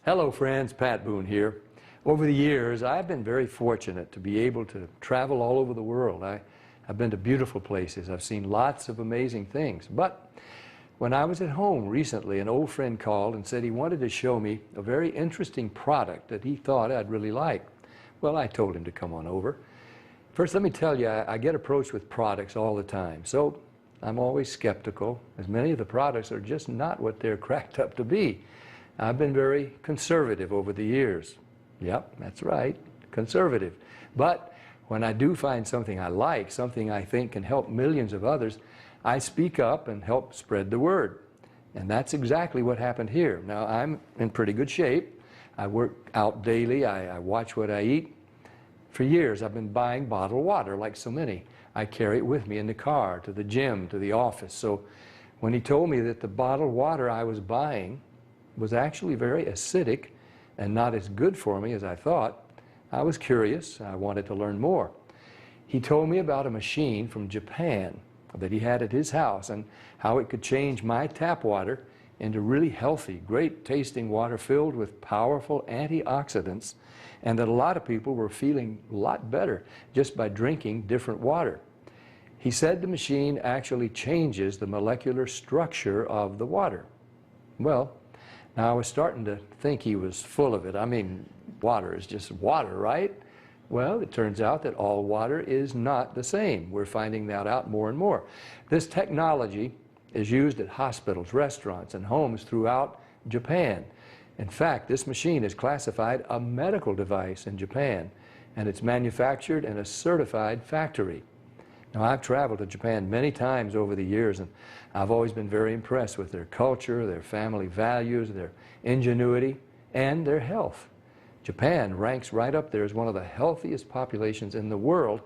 Hello friends, Pat Boone here. Over the years, I've been very fortunate to be able to travel all over the world. I've been to beautiful places. I've seen lots of amazing things. But when I was at home recently, an old friend called and said he wanted to show me a very interesting product that he thought I'd really like. Well, I told him to come on over. First, let me tell you, I get approached with products all the time. So I'm always skeptical, as many of the products are just not what they're cracked up to be. I've been very conservative over the years. Yep, that's right, conservative. But when I do find something I like, something I think can help millions of others, I speak up and help spread the word. And that's exactly what happened here. Now, I'm in pretty good shape. I work out daily. I watch what I eat. For years, I've been buying bottled water like so many. I carry it with me in the car, to the gym, to the office. So when he told me that the bottled water I was buying was actually very acidic and not as good for me as I thought, I was curious. I wanted to learn more. He told me about a machine from Japan that he had at his house and how it could change my tap water into really healthy, great tasting water filled with powerful antioxidants, and that a lot of people were feeling a lot better just by drinking different water. He said the machine actually changes the molecular structure of the water. Well, now I was starting to think he was full of it. I mean, water is just water, right? Well, it turns out that all water is not the same. We're finding that out more and more. This technology is used at hospitals, restaurants, and homes throughout Japan. In fact, this machine is classified a medical device in Japan, and it's manufactured in a certified factory. Now, I've traveled to Japan many times over the years, and I've always been very impressed with their culture, their family values, their ingenuity, and their health. Japan ranks right up there as one of the healthiest populations in the world,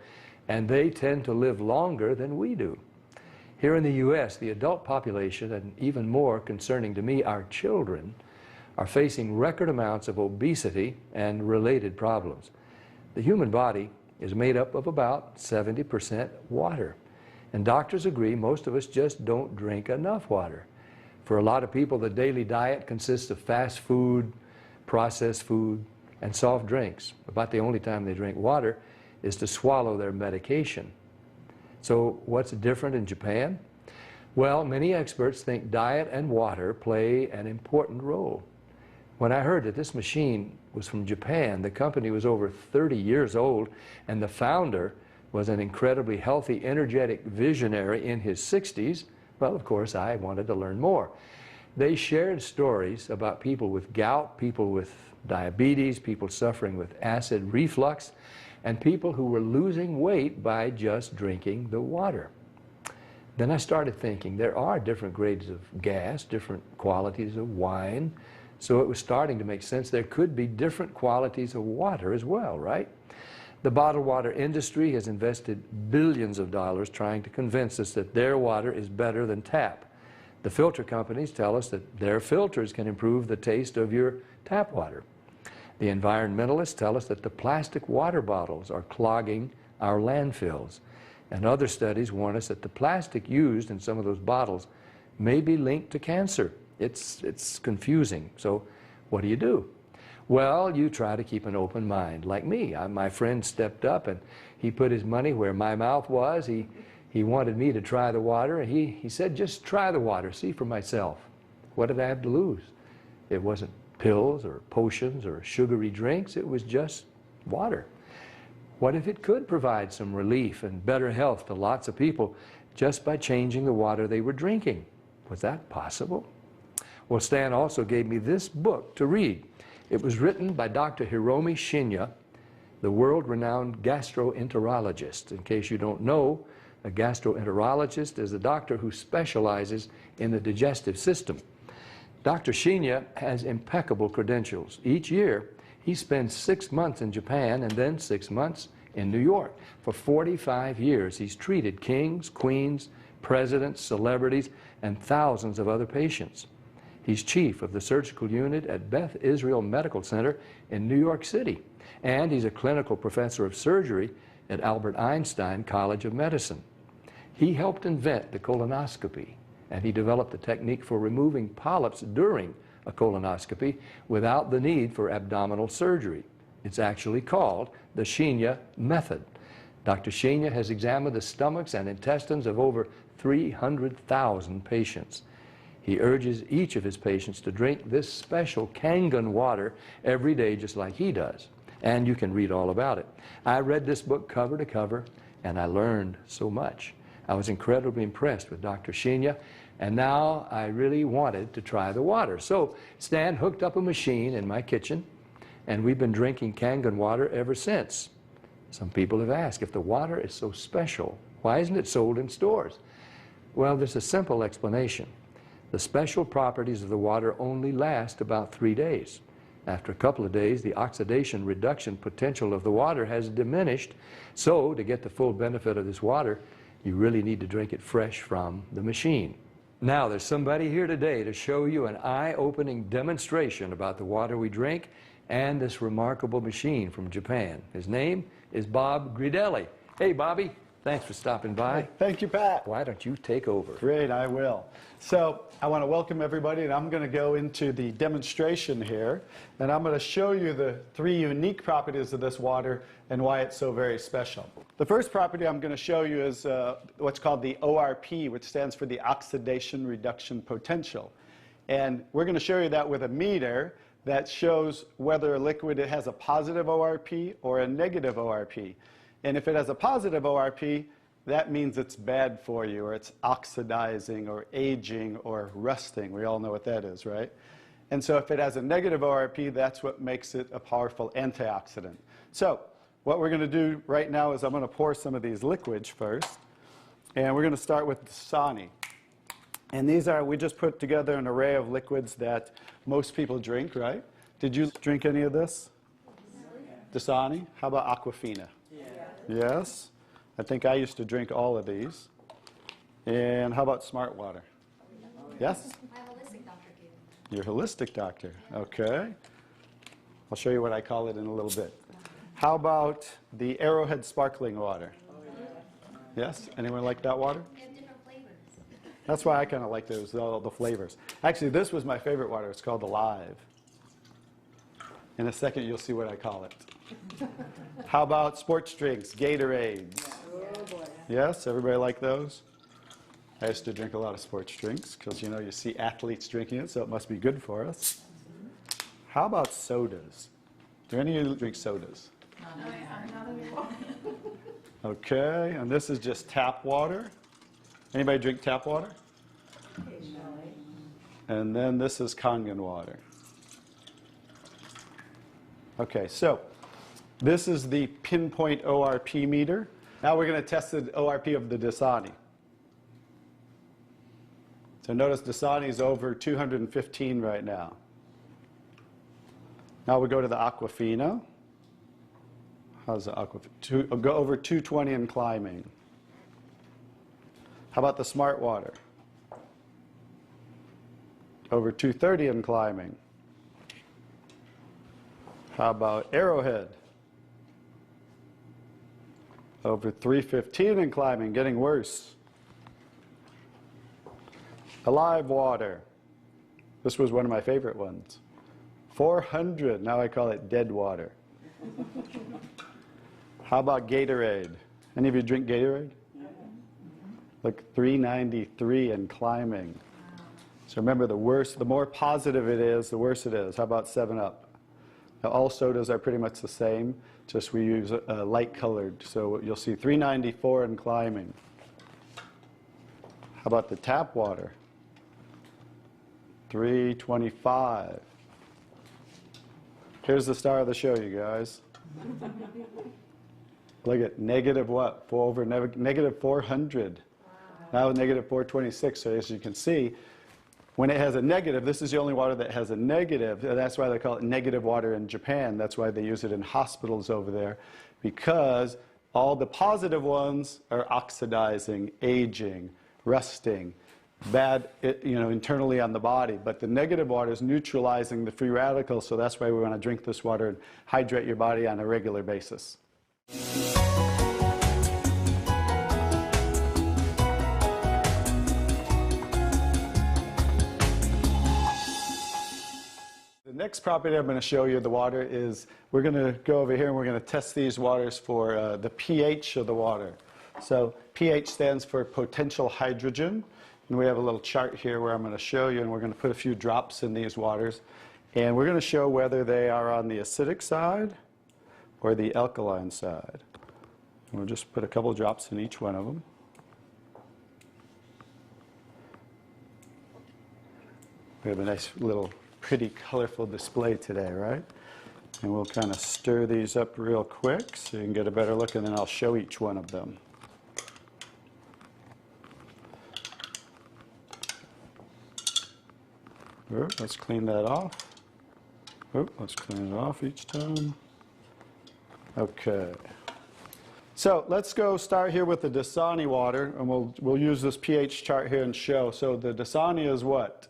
and they tend to live longer than we do. Here in the U.S., the adult population, and even more concerning to me, our children, are facing record amounts of obesity and related problems. The human body is made up of about 70% water. And doctors agree most of us just don't drink enough water. For a lot of people, the daily diet consists of fast food, processed food, and soft drinks. About the only time they drink water is to swallow their medication. So what's different in Japan? Well, many experts think diet and water play an important role. When I heard that this machine was from Japan, the company was over 30 years old, and the founder was an incredibly healthy, energetic visionary in his 60s, well, of course, I wanted to learn more. They shared stories about people with gout, people with diabetes, people suffering with acid reflux, and people who were losing weight by just drinking the water. Then I started thinking there are different grades of gas, different qualities of wine, so it was starting to make sense there could be different qualities of water as well, right? The bottled water industry has invested billions of dollars trying to convince us that their water is better than tap. The filter companies tell us that their filters can improve the taste of your tap water. The environmentalists tell us that the plastic water bottles are clogging our landfills. And other studies warn us that the plastic used in some of those bottles may be linked to cancer. It's confusing. So what do? Well, you try to keep an open mind, like me. My friend stepped up and he put his money where my mouth was. He wanted me to try the water, and he said, just try the water, see for myself. What did I have to lose? It wasn't pills or potions or sugary drinks, it was just water. What if it could provide some relief and better health to lots of people just by changing the water they were drinking? Was that possible? Well, Stan also gave me this book to read. It was written by Dr. Hiromi Shinya, the world-renowned gastroenterologist. In case you don't know, a gastroenterologist is a doctor who specializes in the digestive system. Dr. Shinya has impeccable credentials. Each year, he spends 6 months in Japan and then 6 months in New York. For 45 years, he's treated kings, queens, presidents, celebrities, and thousands of other patients. He's chief of the surgical unit at Beth Israel Medical Center in New York City, and he's a clinical professor of surgery at Albert Einstein College of Medicine. He helped invent the colonoscopy, and he developed a technique for removing polyps during a a colonoscopy without the need for abdominal surgery. It's actually called the Shinya method. Dr. Shinya has examined the stomachs and intestines of over 300,000 patients. He urges each of his patients to drink this special Kangen water every day just like he does. And you can read all about it. I read this book cover to cover, and I learned so much. I was incredibly impressed with Dr. Shinya, and now I really wanted to try the water. So Stan hooked up a machine in my kitchen, and we've been drinking Kangen water ever since. Some people have asked, if the water is so special, why isn't it sold in stores? Well, there's a simple explanation. The special properties of the water only last about 3 days. After a couple of days, the oxidation reduction potential of the water has diminished. So to get the full benefit of this water, you really need to drink it fresh from the machine. Now, there's somebody here today to show you an eye-opening demonstration about the water we drink and this remarkable machine from Japan. His name is Bob Gridelli. Hey, Bobby. Thanks for stopping by. Thank you, Pat. Why don't you take over? Great, I will. So I want to welcome everybody, and I'm going to go into the demonstration here, and I'm going to show you the 3 unique properties of this water and why it's so very special. The first property I'm going to show you is what's called the ORP, which stands for the oxidation reduction potential. And we're going to show you that with a meter that shows whether a liquid has a positive ORP or a negative ORP. And if it has a positive ORP, that means it's bad for you, or it's oxidizing, or aging, or rusting. We all know what that is, right? And so if it has a negative ORP, that's what makes it a powerful antioxidant. So what we're going to do right now is I'm going to pour some of these liquids first. And we're going to start with Dasani. And these are, we just put together an array of liquids that most people drink, right? Did you drink any of this? Dasani? How about Aquafina? Yes. I think I used to drink all of these. And how about Smart Water? Yes? My holistic doctor gave it. Your holistic doctor. Okay. I'll show you what I call it in a little bit. How about the Arrowhead sparkling water? Yes? Anyone like that water? They have different flavors. That's why I kind of like those, all the flavors. Actually, this was my favorite water. It's called Alive. In a second, you'll see what I call it. How about sports drinks, Gatorades? Yes, everybody like those? I used to drink a lot of sports drinks because, you know, you see athletes drinking it, so it must be good for us. How about sodas? Do any of you drink sodas? Okay, and this is just tap water. Anybody drink tap water? Occasionally. And then this is Kangen water. Okay, so this is the pinpoint ORP meter. Now we're going to test the ORP of the Dasani. So notice Dasani is over 215 right now. Now we go to the Aquafina. How's the Aquafina? Go over 220 and climbing. How about the Smart Water? Over 230 and climbing. How about Arrowhead? Over 315 and climbing, getting worse. Alive Water. This was one of my favorite ones. 400, now I call it dead water. How about Gatorade? Any of you drink Gatorade? Like 393 and climbing. So remember, the worse, the more positive it is, the worse it is. How about 7-Up? Now, all sodas are pretty much the same, just we use light colored. So you'll see 394 and climbing. How about the tap water? 325. Here's the star of the show, you guys. Look at negative what? Negative 400. Wow. Now negative 426. So as you can see, when it has a negative, this is the only water that has a negative. That's why they call it negative water in Japan. That's why they use it in hospitals over there, because all the positive ones are oxidizing, aging, rusting, bad, internally on the body. But the negative water is neutralizing the free radicals, so that's why we want to drink this water and hydrate your body on a regular basis. next property I'm going to show you of the water is we're going to go over here and we're going to test these waters for the pH of the water. So pH stands for potential hydrogen. And we have a little chart here where I'm going to show you, and we're going to put a few drops in these waters. And we're going to show whether they are on the acidic side or the alkaline side. And we'll just put a couple drops in each one of them. We have a nice little pretty colorful display today, right? And we'll kind of stir these up real quick so you can get a better look, and then I'll show each one of them. Let's clean that off. Let's clean it off each time. Okay. So let's go start here with the Dasani water, and we'll use this pH chart here and show. So the Dasani is what?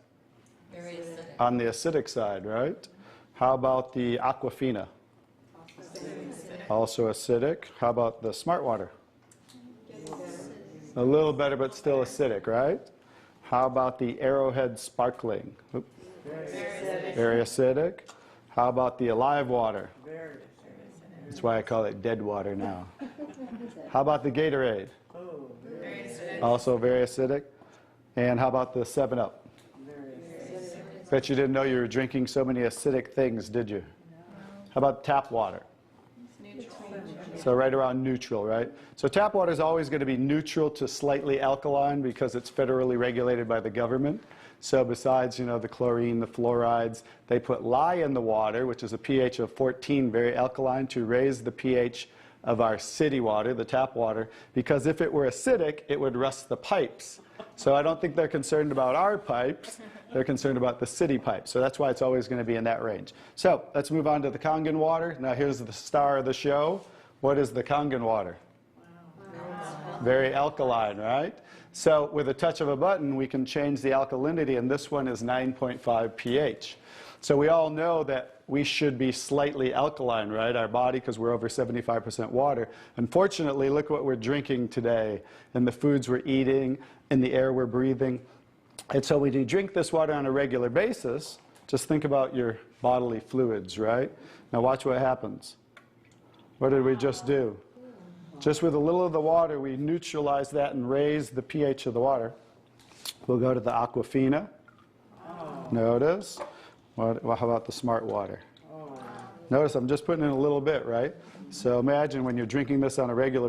Very acidic. On the acidic side, right? How about the Aquafina? Also acidic. How about the Smart Water? A little better, but still acidic, right? How about the Arrowhead Sparkling? Very acidic. How about the Alive Water? That's why I call it dead water now. How about the Gatorade? Also very acidic. And how about the 7-Up? Bet you didn't know you were drinking so many acidic things, did you? How about tap water? So right around neutral, right? So tap water is always going to be neutral to slightly alkaline because it's federally regulated by the government. So besides, the chlorine, the fluorides, they put lye in the water, which is a pH of 14, very alkaline, to raise the pH of our city water, the tap water, because if it were acidic, it would rust the pipes. So I don't think they're concerned about our pipes. They're concerned about the city pipes. So that's why it's always going to be in that range. So let's move on to the Kangen water. Now here's the star of the show. What is the Kangen water? Very alkaline, right? So with a touch of a button, we can change the alkalinity, and this one is 9.5 pH. So we all know that we should be slightly alkaline, right? Our body, because we're over 75% water. Unfortunately, look what we're drinking today, and the foods we're eating, and the air we're breathing. And so when you drink this water on a regular basis, just think about your bodily fluids, right? Now watch what happens. What did we just do? Just with a little of the water, we neutralize that and raise the pH of the water. We'll go to the Aquafina. Notice. How about the Smart Water? Notice I'm just putting in a little bit, right? So imagine when you're drinking this on a regular basis.